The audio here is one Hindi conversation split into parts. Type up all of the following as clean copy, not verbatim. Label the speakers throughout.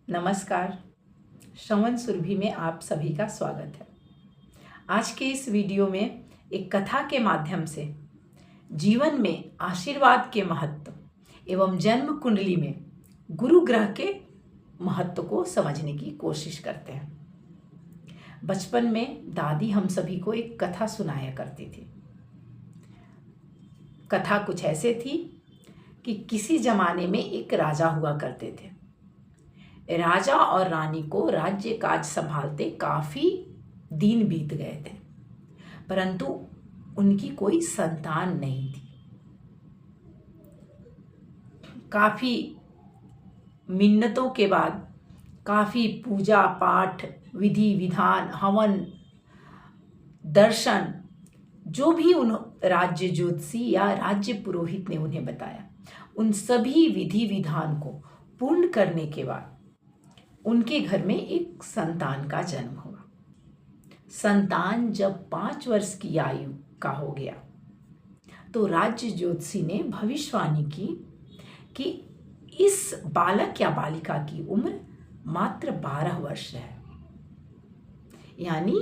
Speaker 1: नमस्कार। श्रवण सुरभि में आप सभी का स्वागत है। आज के इस वीडियो में एक कथा के माध्यम से जीवन में आशीर्वाद के महत्व एवं जन्म कुंडली में गुरु ग्रह के महत्व को समझने की कोशिश करते हैं। बचपन में दादी हम सभी को एक कथा सुनाया करती थी। कथा कुछ ऐसे थी कि किसी जमाने में एक राजा हुआ करते थे। राजा और रानी को राज्य काज संभालते काफी दिन बीत गए थे, परंतु उनकी कोई संतान नहीं थी। काफी मिन्नतों के बाद, काफी पूजा पाठ, विधि विधान, हवन, दर्शन, जो भी उन राज्य ज्योतिषी या राज्य पुरोहित ने उन्हें बताया, उन सभी विधि विधान को पूर्ण करने के बाद उनके घर में एक संतान का जन्म हुआ। संतान जब 5 वर्ष की आयु का हो गया तो राज्य ज्योतिषी ने भविष्यवाणी की कि इस बालक या बालिका की उम्र मात्र 12 वर्ष है। यानी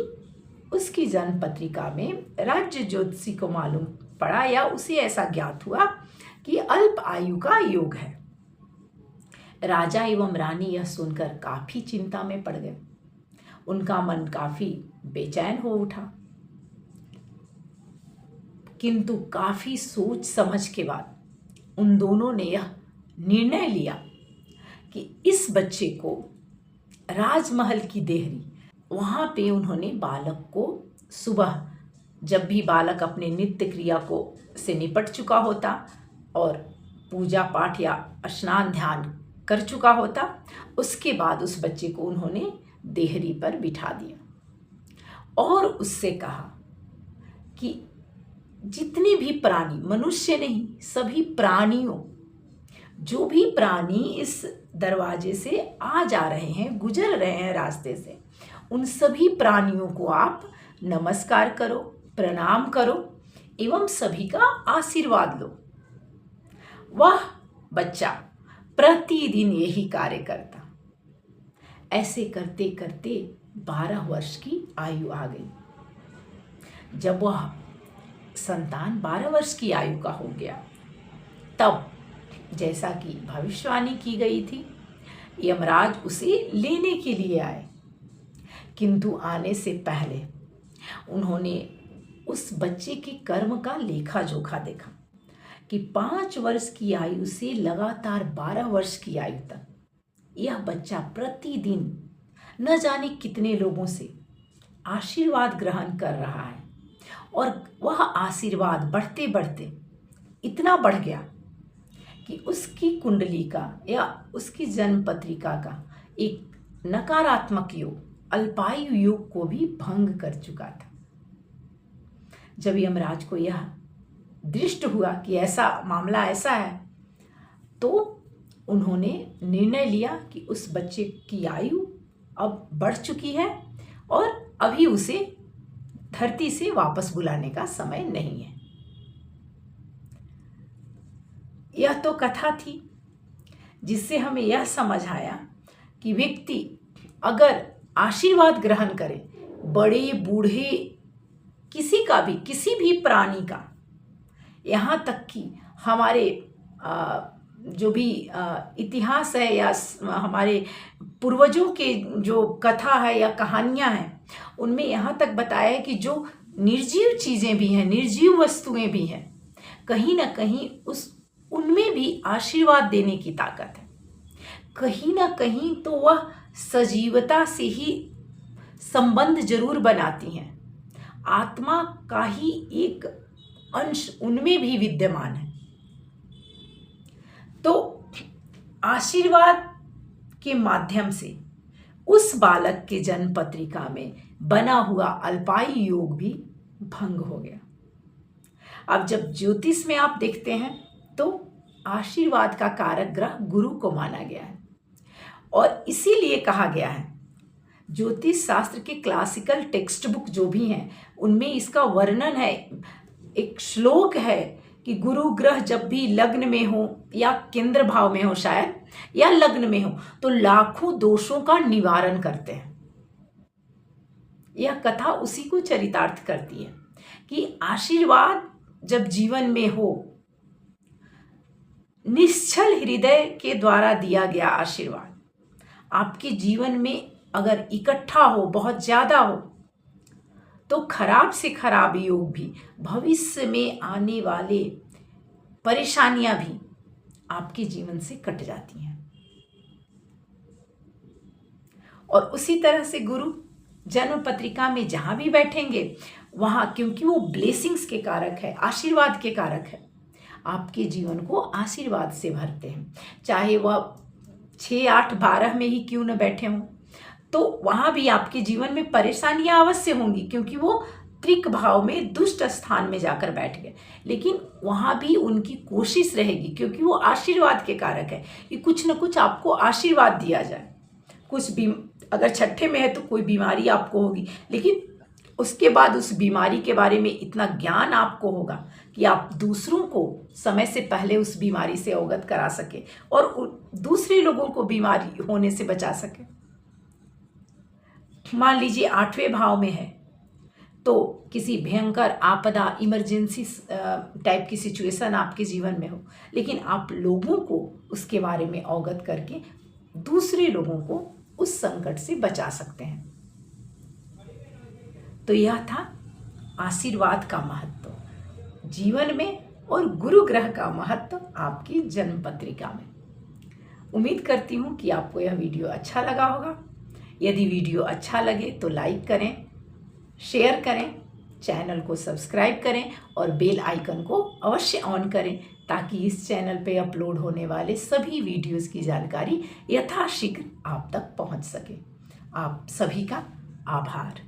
Speaker 1: उसकी जन्म पत्रिका में राज्य ज्योतिषी को मालूम पड़ा या उसे ऐसा ज्ञात हुआ कि अल्प आयु का योग है। राजा एवं रानी यह सुनकर काफी चिंता में पड़ गए। उनका मन काफी बेचैन हो उठा, किंतु काफी सोच समझ के बाद उन दोनों ने यह निर्णय लिया कि इस बच्चे को राजमहल की देहरी, वहां पे उन्होंने बालक को सुबह, जब भी बालक अपने नित्य क्रिया को से निपट चुका होता और पूजा पाठ या स्नान ध्यान कर चुका होता, उसके बाद उस बच्चे को उन्होंने देहरी पर बिठा दिया और उससे कहा कि जितने भी प्राणी, मनुष्य नहीं, सभी प्राणियों, जो भी प्राणी इस दरवाजे से आ जा रहे हैं, गुजर रहे हैं रास्ते से, उन सभी प्राणियों को आप नमस्कार करो, प्रणाम करो एवं सभी का आशीर्वाद लो। वह बच्चा प्रतिदिन यही कार्य करता। ऐसे करते करते 12 वर्ष की आयु आ गई। जब वह संतान 12 वर्ष की आयु का हो गया, तब जैसा कि भविष्यवाणी की गई थी, यमराज उसे लेने के लिए आए। किंतु आने से पहले उन्होंने उस बच्चे के कर्म का लेखा जोखा देखा कि 5 वर्ष की आयु से लगातार 12 वर्ष की आयु तक यह बच्चा प्रतिदिन न जाने कितने लोगों से आशीर्वाद ग्रहण कर रहा है, और वह आशीर्वाद बढ़ते बढ़ते इतना बढ़ गया कि उसकी कुंडली का या उसकी जन्म पत्रिका का एक नकारात्मक योग, अल्पायु योग को भी भंग कर चुका था। जब यमराज को यह दृष्ट हुआ कि ऐसा मामला ऐसा है, तो उन्होंने निर्णय लिया कि उस बच्चे की आयु अब बढ़ चुकी है और अभी उसे धरती से वापस बुलाने का समय नहीं है। यह तो कथा थी जिससे हमें यह समझ आया कि व्यक्ति अगर आशीर्वाद ग्रहण करे, बड़े बूढ़े, किसी का भी, किसी भी प्राणी का, यहाँ तक कि हमारे जो भी इतिहास है या हमारे पूर्वजों के जो कथा है या कहानियाँ हैं, उनमें यहाँ तक बताया है कि जो निर्जीव चीज़ें भी हैं, निर्जीव वस्तुएं भी हैं, कहीं ना कहीं उनमें भी आशीर्वाद देने की ताकत है। कहीं ना कहीं तो वह सजीवता से ही संबंध जरूर बनाती हैं। आत्मा का ही एक अंश उनमें भी विद्यमान है। तो आशीर्वाद के माध्यम से उस बालक के जन्म पत्रिका में बना हुआ अल्पायु योग भी भंग हो गया। अब जब ज्योतिष में आप देखते हैं तो आशीर्वाद का कारक ग्रह गुरु को माना गया है, और इसीलिए कहा गया है, ज्योतिष शास्त्र के क्लासिकल टेक्स्ट बुक जो भी हैं उनमें इसका वर्णन है, एक श्लोक है कि गुरु ग्रह जब भी लग्न में हो या केंद्र भाव में हो शायद, या लग्न में हो, तो लाखों दोषों का निवारण करते हैं। यह कथा उसी को चरितार्थ करती है कि आशीर्वाद जब जीवन में हो, निश्चल हृदय के द्वारा दिया गया आशीर्वाद आपके जीवन में अगर इकट्ठा हो, बहुत ज्यादा हो, तो खराब से खराब योग भी, भविष्य में आने वाले परेशानियां भी आपके जीवन से कट जाती हैं। और उसी तरह से गुरु जन्म पत्रिका में जहां भी बैठेंगे वहां, क्योंकि वो ब्लेसिंग्स के कारक है, आशीर्वाद के कारक है, आपके जीवन को आशीर्वाद से भरते हैं। चाहे वह 6, 8, 12 में ही क्यों न बैठे हों, तो वहां भी आपके जीवन में परेशानियां अवश्य होंगी, क्योंकि वो त्रिक भाव में दुष्ट स्थान में जाकर बैठ गए। लेकिन वहां भी उनकी कोशिश रहेगी, क्योंकि वो आशीर्वाद के कारक है कि कुछ न कुछ आपको आशीर्वाद दिया जाए। कुछ भी अगर छठे में है तो कोई बीमारी आपको होगी, लेकिन उसके बाद उस बीमारी के बारे में इतना ज्ञान आपको होगा कि आप दूसरों को समय से पहले उस बीमारी से अवगत करा सके और दूसरे लोगों को बीमारी होने से बचा सके। मान लीजिए 8वें भाव में है तो किसी भयंकर आपदा, इमरजेंसी टाइप की सिचुएशन आपके जीवन में हो, लेकिन आप लोगों को उसके बारे में अवगत करके दूसरे लोगों को उस संकट से बचा सकते हैं। तो यह था आशीर्वाद का महत्व जीवन में और गुरु ग्रह का महत्व आपकी जन्म पत्रिका में। उम्मीद करती हूँ कि आपको यह वीडियो अच्छा लगा होगा। यदि वीडियो अच्छा लगे तो लाइक करें, शेयर करें, चैनल को सब्सक्राइब करें और बेल आइकन को अवश्य ऑन करें, ताकि इस चैनल पे अपलोड होने वाले सभी वीडियोस की जानकारी यथाशीघ्र आप तक पहुंच सके। आप सभी का आभार।